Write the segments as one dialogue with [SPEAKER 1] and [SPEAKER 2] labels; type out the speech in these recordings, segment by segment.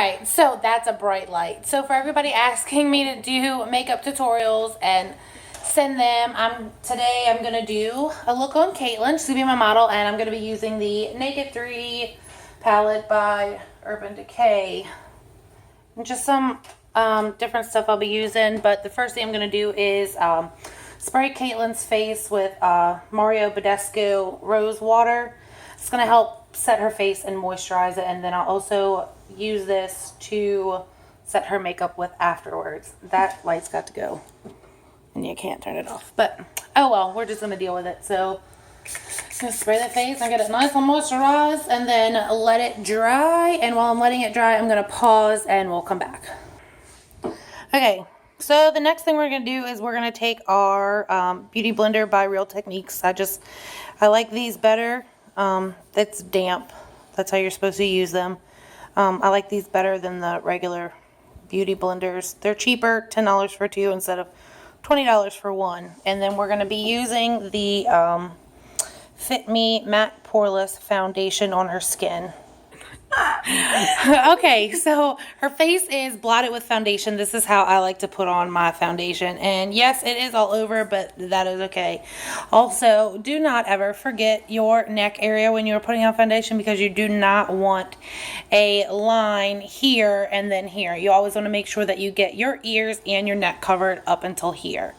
[SPEAKER 1] right, so that's a bright light. So for everybody asking me to do makeup tutorials and send them, today I'm gonna do a look on Caitlin. She's gonna be my model, and I'm gonna be using the Naked 3 palette by Urban Decay. And just some different stuff I'll be using, but the first thing I'm gonna do is spray Caitlin's face with Mario Badescu Rose Water. It's gonna help set her face and moisturize it, and then I'll also use this to set her makeup with afterwards. That light's got to go, and you can't turn it off, but oh well, we're just gonna deal with it. So I'm gonna spray the face and get it nice and moisturized, and then let it dry. And while I'm letting it dry, I'm gonna pause and we'll come back. Okay, so the next thing we're gonna do is we're gonna take our Beauty Blender by Real Techniques. I like these better. It's damp. That's how you're supposed to use them. I like these better than the regular beauty blenders. They're cheaper, $10 for two instead of $20 for one. And then we're going to be using the Fit Me Matte Poreless Foundation on her skin. Okay, so her face is blotted with foundation. This is how I like to put on my foundation. And yes, it is all over, but that is okay. Also, do not ever forget your neck area when you're putting on foundation, because you do not want a line here and then here. You always want to make sure that you get your ears and your neck covered up until here.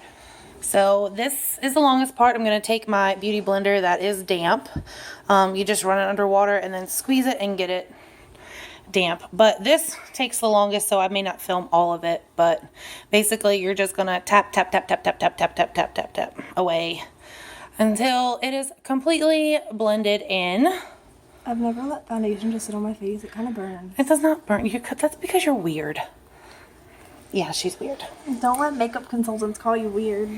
[SPEAKER 1] So this is the longest part. I'm going to take my beauty blender that is damp. You just run it under water and then squeeze it and get it damp. But this takes the longest, so I may not film all of it. But basically, you're just going to tap, tap, tap, tap, tap, tap, tap, tap, tap, tap, tap away until it is completely blended in.
[SPEAKER 2] I've never let foundation just sit on my face. It kind of burns.
[SPEAKER 1] It does not burn. That's because you're weird. Yeah, she's weird.
[SPEAKER 2] Don't let makeup consultants call you weird.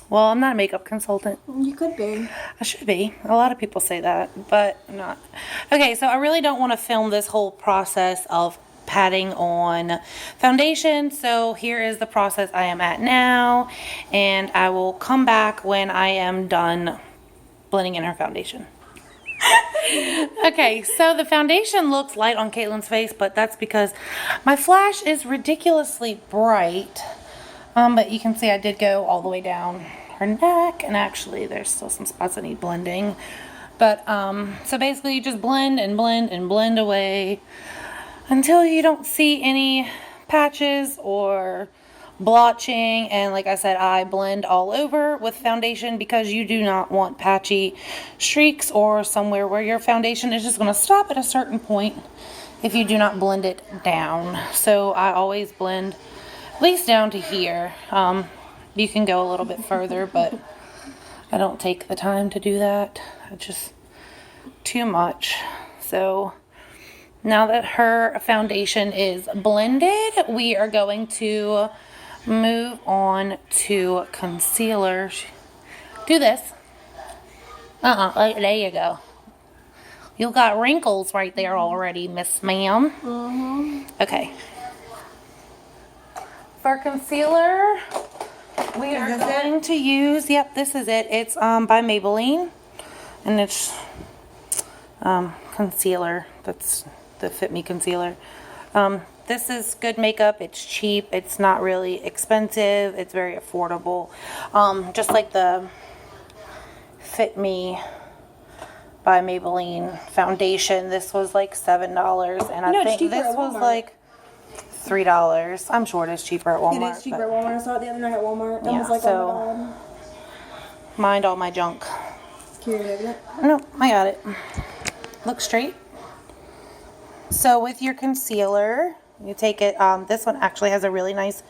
[SPEAKER 1] Well, I'm not a makeup consultant.
[SPEAKER 2] You could be.
[SPEAKER 1] I should be. A lot of people say that, but I'm not. Okay, so I really don't want to film this whole process of patting on foundation. So here is the process I am at now, and I will come back when I am done blending in her foundation. Okay, so the foundation looks light on Caitlin's face, but that's because my flash is ridiculously bright. But you can see I did go all the way down her neck, and actually there's still some spots that need blending. But so basically you just blend and blend and blend away until you don't see any patches or blotching. And like I said, I blend all over with foundation because you do not want patchy streaks or somewhere where your foundation is just going to stop at a certain point if you do not blend it down. So I always blend at least down to here. You can go a little bit further, but I don't take the time to do that. It's just too much. So now that her foundation is blended, we are going to move on to concealer. Do this. There you go. You got wrinkles right there already, Miss Ma'am. Okay. For concealer, we are going to use, yep, this is it. It's by Maybelline, and it's concealer. That's the Fit Me concealer. This is good makeup. It's cheap. It's not really expensive. It's very affordable. Just like the Fit Me by Maybelline foundation. This was like $7, and I think this was like $3. I'm sure it is cheaper at Walmart.
[SPEAKER 2] It is cheaper at Walmart. I saw it the other night at Walmart.
[SPEAKER 1] Yeah,
[SPEAKER 2] was like,
[SPEAKER 1] so
[SPEAKER 2] oh my God.
[SPEAKER 1] Mind all my junk.
[SPEAKER 2] Curious.
[SPEAKER 1] No, I got it. Look straight. So with your concealer, you take it, this one actually has a really nice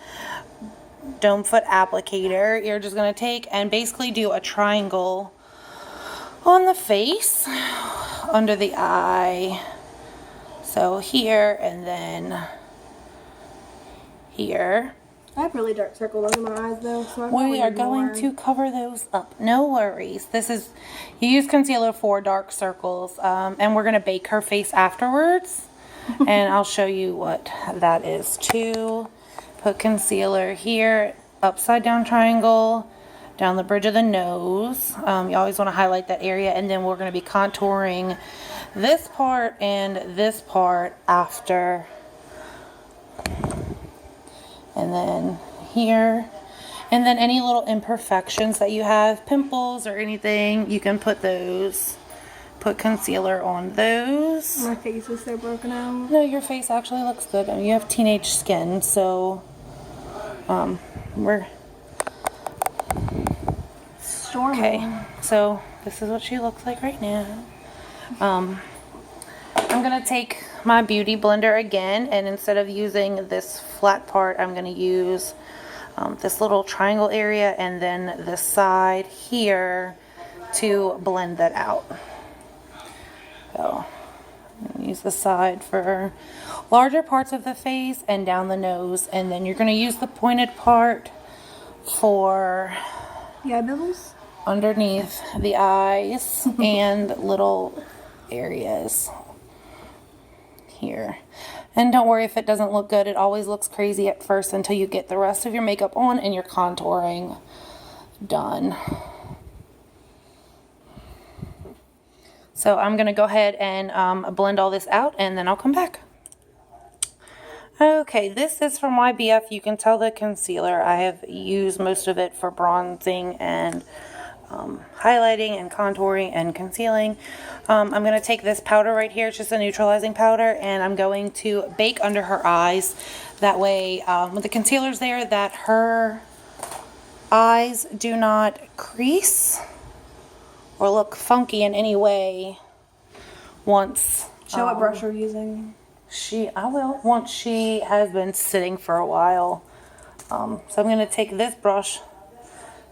[SPEAKER 1] dome foot applicator. You're just going to take and basically do a triangle on the face, under the eye. So here and then here.
[SPEAKER 2] I have really dark circles under my eyes though, so
[SPEAKER 1] We are going to cover those up. No worries. This is, you use concealer for dark circles, and we're going to bake her face afterwards. And I'll show you what that is too. Put concealer here, upside down triangle, down the bridge of the nose. You always want to highlight that area, and then we're going to be contouring this part and this part after. And then here. And then any little imperfections that you have, pimples or anything, you can put those. Put concealer on those.
[SPEAKER 2] My face is so broken out.
[SPEAKER 1] No, your face actually looks good. I mean, you have teenage skin, so we're
[SPEAKER 2] Stormy.
[SPEAKER 1] okay. So this is what she looks like right now. I'm gonna take my beauty blender again, and instead of using this flat part, I'm gonna use this little triangle area and then the side here to blend that out. So use the side for larger parts of the face and down the nose, and then you're going to use the pointed part for
[SPEAKER 2] Yeah, Bibbles?
[SPEAKER 1] underneath the eyes and little areas here. And don't worry if it doesn't look good. It always looks crazy at first until you get the rest of your makeup on and your contouring done. So I'm going to go ahead and blend all this out, and then I'll come back. Okay, this is from YBF. You can tell the concealer. I have used most of it for bronzing and highlighting and contouring and concealing. I'm going to take this powder right here. It's just a neutralizing powder, and I'm going to bake under her eyes. That way, with the concealer's there, that her eyes do not crease or look funky in any way once
[SPEAKER 2] Show what brush you're using.
[SPEAKER 1] I will once she has been sitting for a while. So I'm going to take this brush.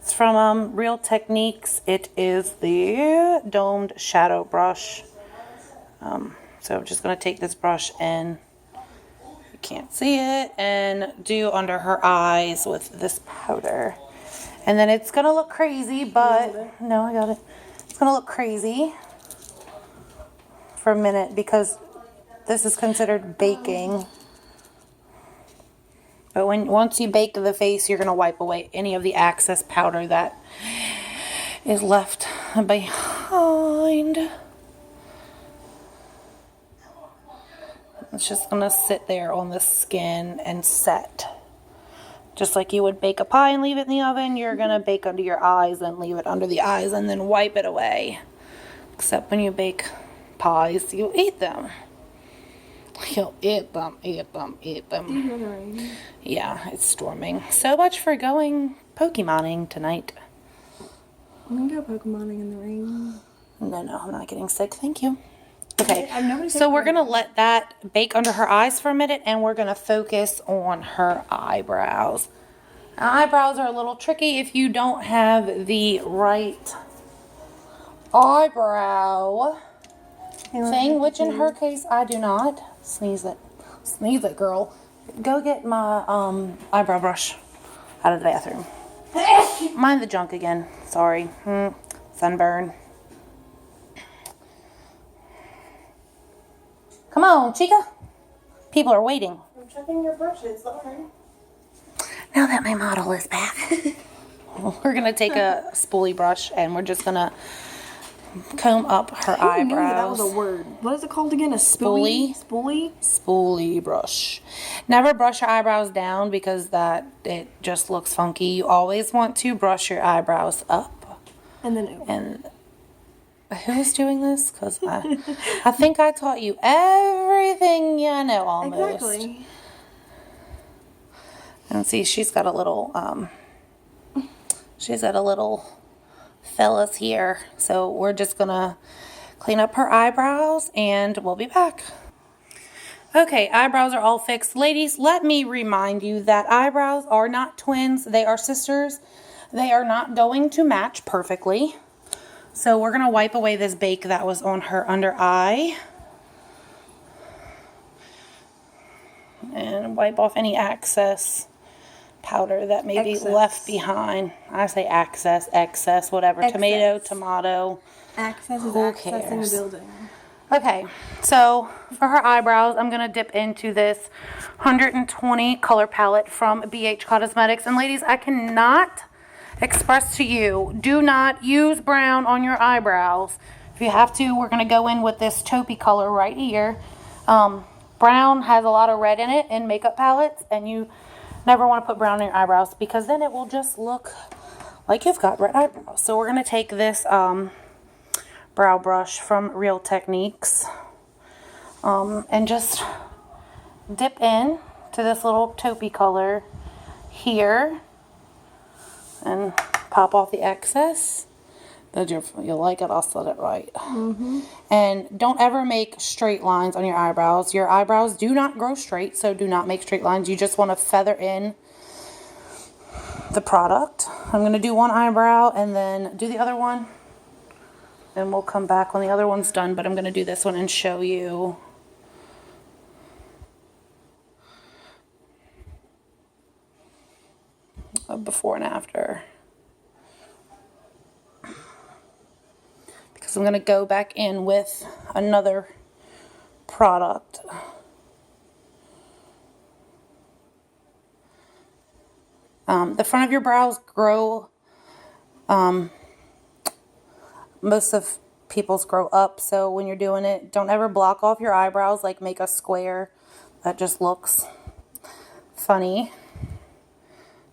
[SPEAKER 1] It's from Real Techniques. It is the domed shadow brush. So I'm just going to take this brush and you can't see it and do under her eyes with this powder. And then it's going to look crazy, but no, I got it. It's going to look crazy for a minute because this is considered baking. But once you bake the face, you're going to wipe away any of the excess powder that is left behind. It's just going to sit there on the skin and set. Just like you would bake a pie and leave it in the oven, you're going to bake under your eyes and leave it under the eyes and then wipe it away. Except when you bake pies, you eat them. You'll eat them, eat them, eat them.
[SPEAKER 2] Do you hear the rain?
[SPEAKER 1] Yeah, it's storming. So much for going Pokemoning tonight.
[SPEAKER 2] I'm gonna go Pokemoning in the rain.
[SPEAKER 1] No, I'm not getting sick. Thank you. Okay,
[SPEAKER 2] I've never
[SPEAKER 1] so
[SPEAKER 2] taken
[SPEAKER 1] we're
[SPEAKER 2] it.
[SPEAKER 1] going to let that bake under her eyes for a minute, and we're going to focus on her eyebrows. Now, eyebrows are a little tricky if you don't have the right eyebrow thing, which in her case, I do not. Sneeze it. Sneeze it, girl. Go get my eyebrow brush out of the bathroom. Mind the junk again. Sorry. Sunburn. Come on, Chica. People are waiting.
[SPEAKER 2] I'm checking your brushes, sorry.
[SPEAKER 1] Now that my model is back, we're going to take a spoolie brush and we're just going to comb up her
[SPEAKER 2] I knew that
[SPEAKER 1] eyebrows.
[SPEAKER 2] was a word. What is it called again? A spoolie? Spoolie?
[SPEAKER 1] Spoolie brush. Never brush your eyebrows down because it just looks funky. You always want to brush your eyebrows up.
[SPEAKER 2] And then
[SPEAKER 1] And who's doing this? Because I think I taught you everything you know almost.
[SPEAKER 2] exactly.
[SPEAKER 1] And see, she's got a little fellas here. So we're just gonna clean up her eyebrows and we'll be back. Okay, eyebrows are all fixed. Ladies, let me remind you that eyebrows are not twins. They are sisters. They are not going to match perfectly. So we're gonna wipe away this bake that was on her under eye. And wipe off any excess powder that may be left behind. I say excess, whatever.
[SPEAKER 2] Excess.
[SPEAKER 1] Tomato.
[SPEAKER 2] Access is
[SPEAKER 1] Who
[SPEAKER 2] accessing
[SPEAKER 1] cares?
[SPEAKER 2] the building.
[SPEAKER 1] Okay, so for her eyebrows, I'm going to dip into this 120 color palette from BH Cosmetics. And ladies, I cannot express to you, do not use brown on your eyebrows. if you have to, we're going to go in with this taupey color right here. Brown has a lot of red in it in makeup palettes, and you never want to put brown in your eyebrows because then it will just look like you've got red eyebrows. So we're going to take this brow brush from Real Techniques and just dip in to this little taupey color here and pop off the excess. You'll like it, I'll set it right. And don't ever make straight lines on your eyebrows. Your eyebrows do not grow straight, so do not make straight lines. You just want to feather in the product. I'm going to do one eyebrow and then do the other one. And we'll come back when the other one's done, but I'm going to do this one and show you a before and after. Because I'm going to go back in with another product. The front of your brows grow, most of people's grow up, so when you're doing it, don't ever block off your eyebrows, like make a square. That just looks funny.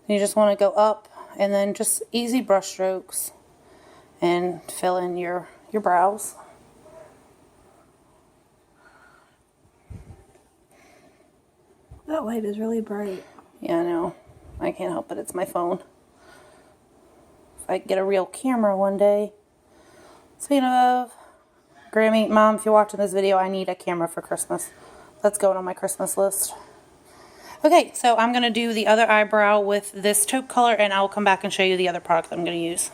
[SPEAKER 1] You just want to go up and then just easy brush strokes and fill in your brows.
[SPEAKER 2] That light is really bright.
[SPEAKER 1] Yeah, I know. I can't help it. It's my phone. If I get a real camera one day. Speaking of, Grammy, Mom, if you're watching this video, I need a camera for Christmas. That's going on my Christmas list. Okay, so I'm going to do the other eyebrow with this taupe color, and I'll come back and show you the other product that I'm going to use.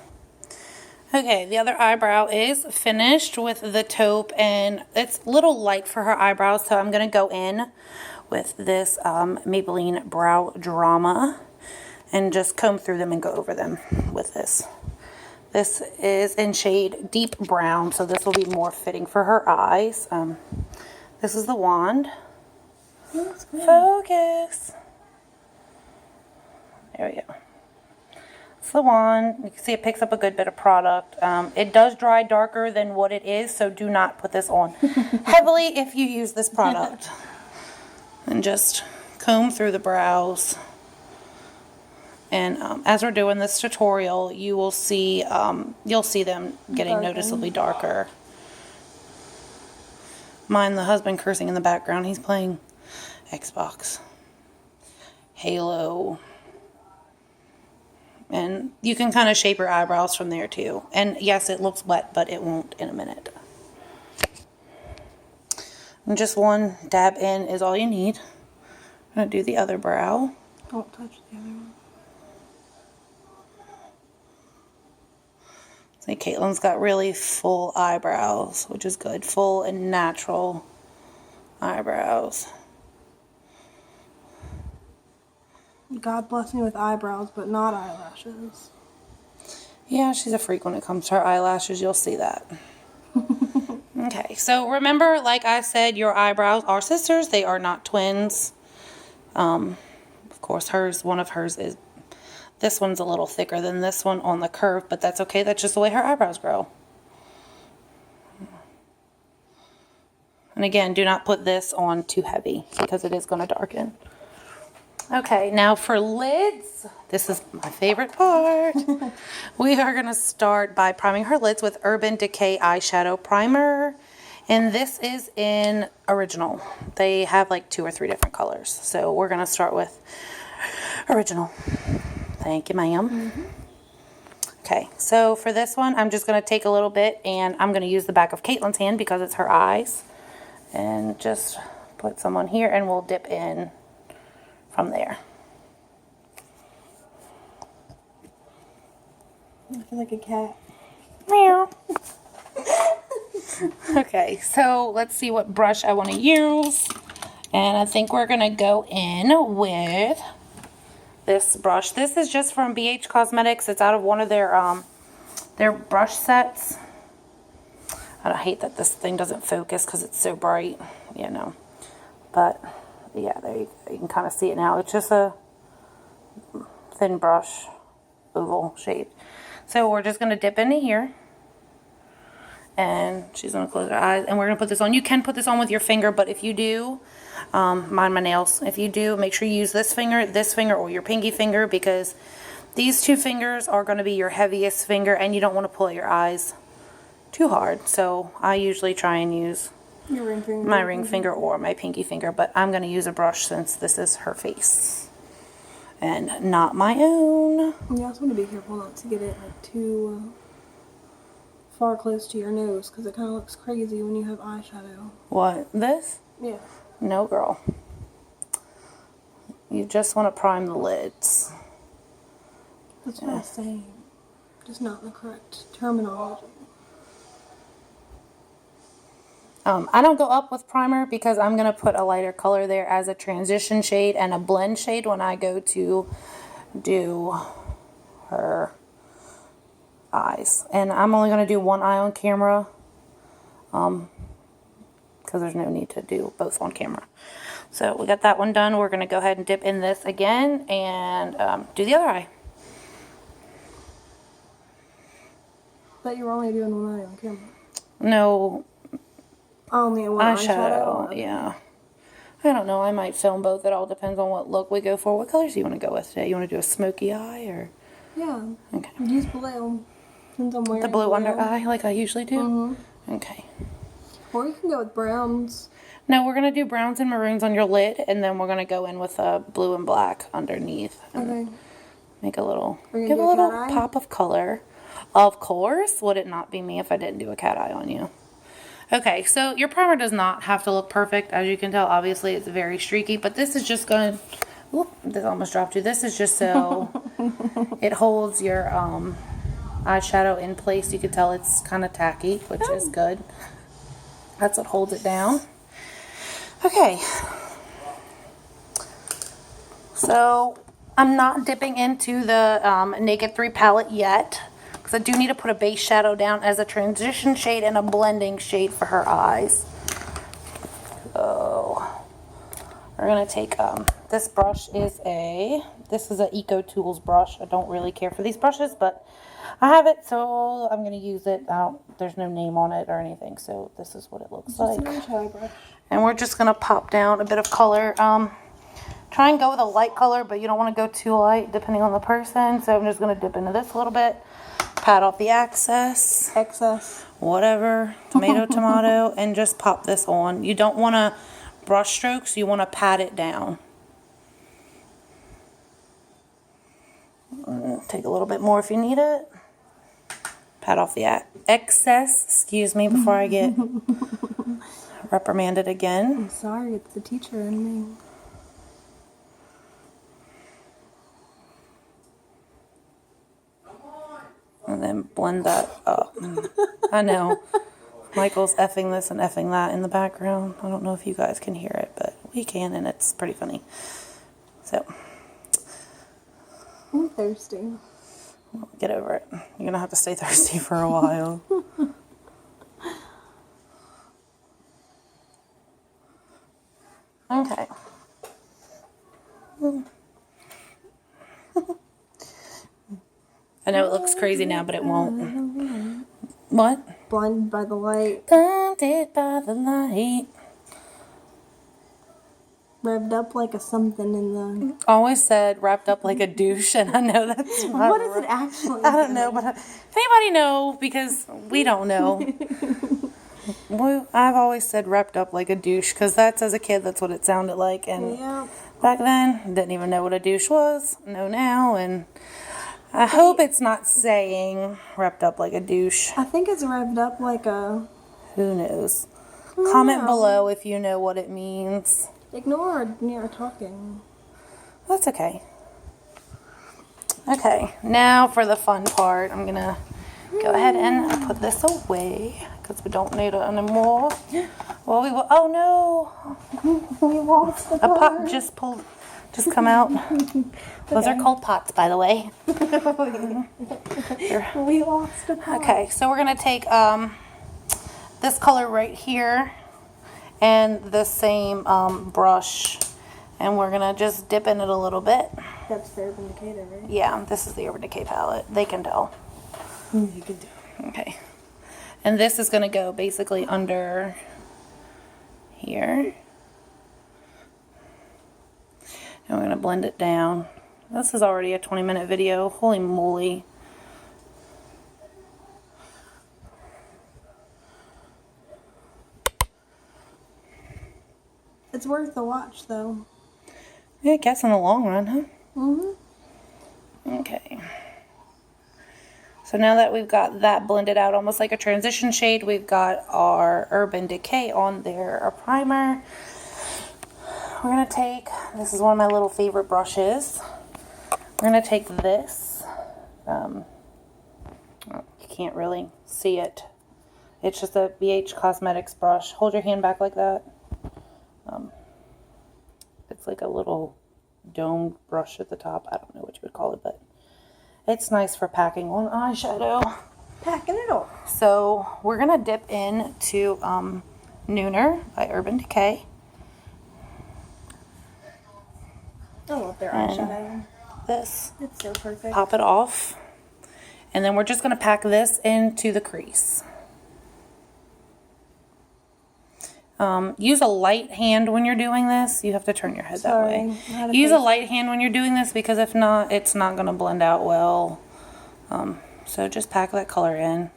[SPEAKER 1] Okay, the other eyebrow is finished with the taupe, and it's a little light for her eyebrows, so I'm going to go in with this Maybelline Brow Drama and just comb through them and go over them with this. This is in shade Deep Brown, so this will be more fitting for her eyes. This is the wand. Focus. There we go. It's the wand. You can see it picks up a good bit of product. It does dry darker than what it is, so do not put this on heavily if you use this product. And just comb through the brows. And as we're doing this tutorial, you will see, you'll see them getting noticeably darker. Mind the husband cursing in the background. He's playing Xbox, Halo. And you can kind of shape your eyebrows from there too. And yes, it looks wet, but it won't in a minute. And just one dab in is all you need. I'm going to do the other brow.
[SPEAKER 2] Don't touch the other one.
[SPEAKER 1] See, Caitlin's got really full eyebrows, which is good. Full and natural eyebrows.
[SPEAKER 2] God bless me with eyebrows, but not eyelashes.
[SPEAKER 1] Yeah, she's a freak when it comes to her eyelashes. You'll see that. Okay, so remember, like I said, your eyebrows are sisters. They are not twins. Of course, one of hers is, this one's a little thicker than this one on the curve, but that's okay. That's just the way her eyebrows grow. And again, do not put this on too heavy because it is going to darken. Okay, now for lids, this is my favorite part. We are going to start by priming her lids with Urban Decay Eyeshadow Primer. And this is in Original. They have like 2 or 3 different colors. So we're going to start with Original. Thank you, ma'am. Okay, so for this one, I'm just going to take a little bit and I'm going to use the back of Caitlin's hand because it's her eyes. And just put some on here and we'll dip in from there.
[SPEAKER 2] I feel like a cat.
[SPEAKER 1] Meow. Okay, so let's see what brush I want to use. And I think we're going to go in with this brush. This is just from BH Cosmetics. It's out of one of their brush sets. I hate that this thing doesn't focus because it's so bright, you know. But yeah, there you can kind of see it now. It's just a thin brush, oval shape. So we're just going to dip into here. And she's gonna close her eyes, and we're gonna put this on. You can put this on with your finger, but if you do, mind my nails. If you do, make sure you use this finger, or your pinky finger, because these two fingers are gonna be your heaviest finger, and you don't want to pull at your eyes too hard. So I usually try and use
[SPEAKER 2] Your ring finger.
[SPEAKER 1] my ring finger or my pinky finger, but I'm gonna use a brush since this is her face and not my own.
[SPEAKER 2] You also want to be careful not to get it like too far close to your nose, because it kind of looks crazy when you have eyeshadow.
[SPEAKER 1] What, this?
[SPEAKER 2] Yeah.
[SPEAKER 1] No, girl. You just want to prime the lids.
[SPEAKER 2] That's what I was saying. Just not the correct terminology.
[SPEAKER 1] I don't go up with primer because I'm going to put a lighter color there as a transition shade and a blend shade when I go to do her eyes. And I'm only going to do one eye on camera because there's no need to do both on camera. So we got that one done. We're going to go ahead and dip in this again and do the other eye.
[SPEAKER 2] But you were only doing one eye on camera.
[SPEAKER 1] No,
[SPEAKER 2] Only one eyeshadow?
[SPEAKER 1] Yeah. I don't know. I might film both. It all depends on what look we go for. What colors do you want to go with today? You want to do a smoky eye or?
[SPEAKER 2] Yeah.
[SPEAKER 1] Okay.
[SPEAKER 2] Use blue. Since I'm wearing
[SPEAKER 1] The blue under eye like I usually do?
[SPEAKER 2] Mm-hmm.
[SPEAKER 1] Okay.
[SPEAKER 2] Or you can go with browns.
[SPEAKER 1] No, we're going to do browns and maroons on your lid, and then we're going to go in with blue and black underneath. And
[SPEAKER 2] Okay.
[SPEAKER 1] make a little,
[SPEAKER 2] Are you
[SPEAKER 1] give a
[SPEAKER 2] gonna do a
[SPEAKER 1] little
[SPEAKER 2] cat eye?
[SPEAKER 1] pop of color. Of course. Would it not be me if I didn't do a cat eye on you? Okay, so your primer does not have to look perfect. As you can tell, obviously it's very streaky, but this is just going to, oop, this almost dropped you. This is just so it holds your eyeshadow in place. You can tell it's kind of tacky, which is good. That's what holds it down. Okay. So I'm not dipping into the Naked 3 palette yet, because I do need to put a base shadow down as a transition shade and a blending shade for her eyes. So we're going to take, this brush is this is an Eco Tools brush. I don't really care for these brushes, but I have it, so I'm going to use it. There's no name on it or anything, so this is what it looks like.
[SPEAKER 2] Just an eyeshadow brush.
[SPEAKER 1] And we're just going to pop down a bit of color. Try and go with a light color, but you don't want to go too light depending on the person. So I'm just going to dip into this a little bit. Pat off the excess. Whatever. Tomato. And just pop this on. You don't want to brush strokes. You want to pat it down. Take a little bit more if you need it. Pat off the excess. Excuse me before I get reprimanded again.
[SPEAKER 2] I'm sorry, it's the teacher in me.
[SPEAKER 1] And then blend that up. I know. Michael's effing this and effing that in the background. I don't know if you guys can hear it, but we can, and it's pretty funny. So,
[SPEAKER 2] I'm thirsty.
[SPEAKER 1] get over it. You're going to have to stay thirsty for a while. Okay. I know it looks crazy now, but it won't. What?
[SPEAKER 2] Blinded by the light.
[SPEAKER 1] Blinded by the light.
[SPEAKER 2] Revved up like a something in the...
[SPEAKER 1] Always said wrapped up like a douche, and I know that's not
[SPEAKER 2] What is it actually?
[SPEAKER 1] I don't know, but if anybody know, because we don't know. I've always said wrapped up like a douche, because that's, as a kid, that's what it sounded like. And
[SPEAKER 2] Yeah.
[SPEAKER 1] back then, didn't even know what a douche was. Know now, and I hope it's not saying wrapped up like a douche.
[SPEAKER 2] I think it's revved up like a...
[SPEAKER 1] Who knows? Comment below if you know what it means.
[SPEAKER 2] Ignore our talking.
[SPEAKER 1] That's okay. Okay, now for the fun part. I'm gonna go ahead and put this away because we don't need it anymore. Well, we will. Oh no!
[SPEAKER 2] We lost the
[SPEAKER 1] A pot just come out. Those are called pots, by the way.
[SPEAKER 2] We lost a pot.
[SPEAKER 1] Okay, so we're gonna take this color right here and the same brush, and we're gonna just dip in it a little bit.
[SPEAKER 2] That's the Urban Decay, right?
[SPEAKER 1] Yeah, this is the Urban Decay palette. They can tell.
[SPEAKER 2] You can do.
[SPEAKER 1] Okay. And this is going to go basically under here. And we're going to blend it down. This is already a 20-minute video. Holy moly.
[SPEAKER 2] It's worth the watch, though.
[SPEAKER 1] Yeah, I guess in the long run, huh?
[SPEAKER 2] Mm-hmm.
[SPEAKER 1] Okay. So now that we've got that blended out almost like a transition shade, we've got our Urban Decay on there, our primer. We're going to take, this is one of my little favorite brushes. We're going to take this. You can't really see it. It's just a BH Cosmetics brush. Hold your hand back like that. It's like a little domed brush at the top. I don't know what you would call it, but it's nice for packing on eyeshadow.
[SPEAKER 2] Packing it on.
[SPEAKER 1] So we're going to dip into Nooner by Urban Decay.
[SPEAKER 2] I love their eyeshadow.
[SPEAKER 1] This.
[SPEAKER 2] It's so perfect.
[SPEAKER 1] Pop it off. And then we're just going to pack this into the crease. Use a light hand when you're doing this. You have to turn your head that way. Use a light hand when you're doing this because if not, it's not going to blend out well. So just pack that color in.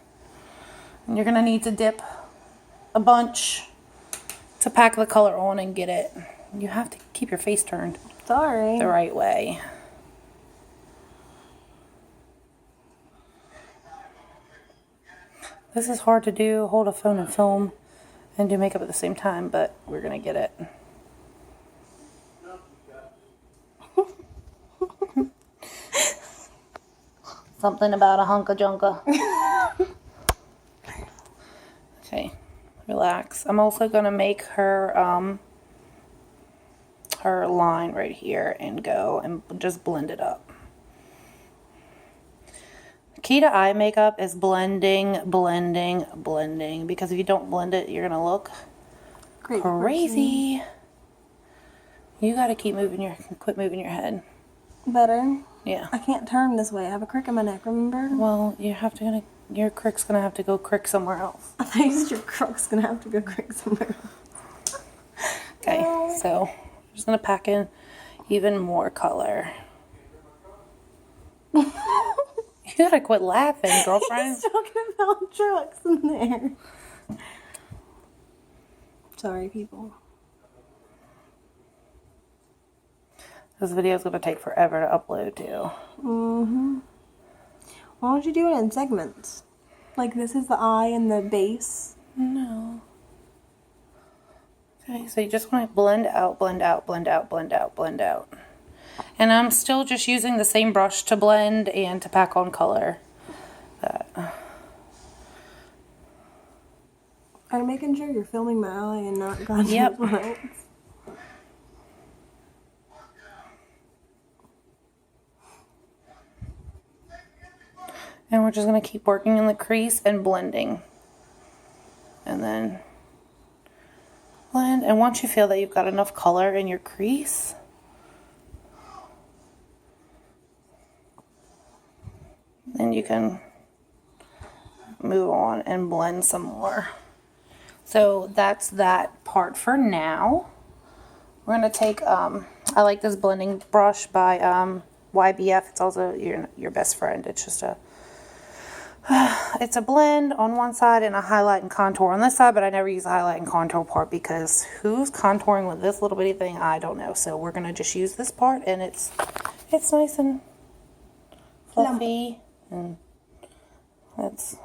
[SPEAKER 1] And you're going to need to dip a bunch to pack the color on and get it. You have to keep your face turned the right way. This is hard to do, hold a phone and film and do makeup at the same time, but we're gonna get it. Something about a hunka junka. Okay, relax. I'm also gonna make her her line right here and go and just blend it up. Key to eye makeup is blending, blending, blending. Because if you don't blend it, you're gonna look crazy. You gotta quit moving your head.
[SPEAKER 2] Better.
[SPEAKER 1] Yeah.
[SPEAKER 2] I can't turn this way. I have a crick in my neck, remember?
[SPEAKER 1] Well, your crick's gonna have to go crick somewhere else.
[SPEAKER 2] I think your crook's gonna have to go crick somewhere else.
[SPEAKER 1] Okay, so I'm just gonna pack in even more color. You gotta quit laughing, girlfriend.
[SPEAKER 2] He's talking about trucks in there. Sorry, people.
[SPEAKER 1] This video's gonna take forever to upload too.
[SPEAKER 2] Mm-hmm. Why don't you do it in segments? Like this is the eye and the base.
[SPEAKER 1] No. Okay, so you just want to blend out, blend out, blend out, blend out, blend out. And I'm still just using the same brush to blend and to pack on color.
[SPEAKER 2] I'm making sure you're filming my eye and not God's
[SPEAKER 1] Yep.
[SPEAKER 2] else.
[SPEAKER 1] And we're just going to keep working in the crease and blending. And then blend. And once you feel that you've got enough color in your crease, then you can move on and blend some more. So that's that part for now. We're going to take, I like this blending brush by YBF. It's also your best friend. It's just it's a blend on one side and a highlight and contour on this side, but I never use the highlight and contour part because who's contouring with this little bitty thing? I don't know. So we're going to just use this part, and it's nice and fluffy, and that's,